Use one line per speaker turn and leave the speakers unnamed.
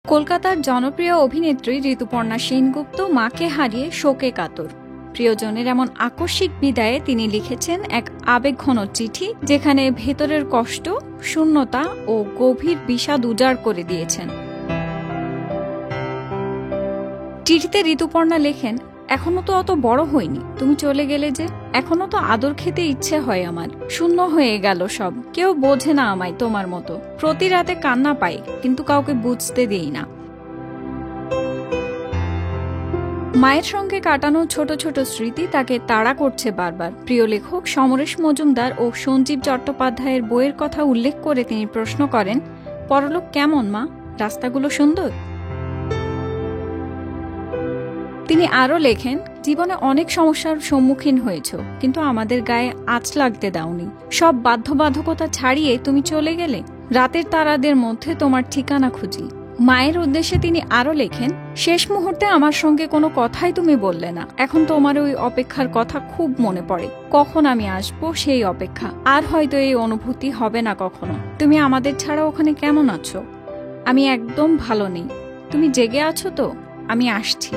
কলকাতার জনপ্রিয় অভিনেত্রী ঋতুপর্ণা সেনগুপ্ত মাকে হারিয়ে শোকে কাতর। প্রিয়জনের এমন আকস্মিক বিদায়ে তিনি লিখেছেন এক আবেগঘন চিঠি, যেখানে ভেতরের কষ্ট, শূন্যতা ও গভীর বিষাদ উজাড় করে দিয়েছেন। চিঠিতে ঋতুপর্ণা লেখেন, এখনো তো অত বড় হইনি, তুমি চলে গেলে যে। এখনো তো আদর খেতে ইচ্ছে হয় আমার। শূন্য হয়ে গেল সব, কেউ বোঝে না আমায় তোমার মতো। প্রতি রাতে কান্না পাই, কিন্তু কাউকে বুঝতে দিই না। মায়ের সঙ্গে কাটানো ছোট ছোট স্মৃতি তাকে তাড়া করছে বারবার। প্রিয় লেখক সমরেশ মজুমদার ও সঞ্জীব চট্টোপাধ্যায়ের বইয়ের কথা উল্লেখ করে তিনি প্রশ্ন করেন, পরলোক কেমন মা? রাস্তাগুলো সুন্দর? তিনি আরও লেখেন, জীবনে অনেক সমস্যার সম্মুখীন হয়েছ, কিন্তু আমাদের গায়ে আঁচ লাগতে দাওনি। সব বাধ্যবাধকতা ছাড়িয়ে তুমি চলে গেলে। রাতের তারাদের মধ্যে তোমার ঠিকানা খুঁজি। মায়ের উদ্দেশ্যে তিনি আরও লেখেন, শেষ মুহূর্তে আমার সঙ্গে কোনো কথাই তুমি বললে না। এখন তোমার ওই অপেক্ষার কথা খুব মনে পড়ে। কখন আমি আসবো সেই অপেক্ষা। আর হয়তো এই অনুভূতি হবে না কখনো। তুমি আমাদের ছাড়া ওখানে কেমন আছো? আমি একদম ভালো নেই। তুমি জেগে আছো তো? আমি আসছি।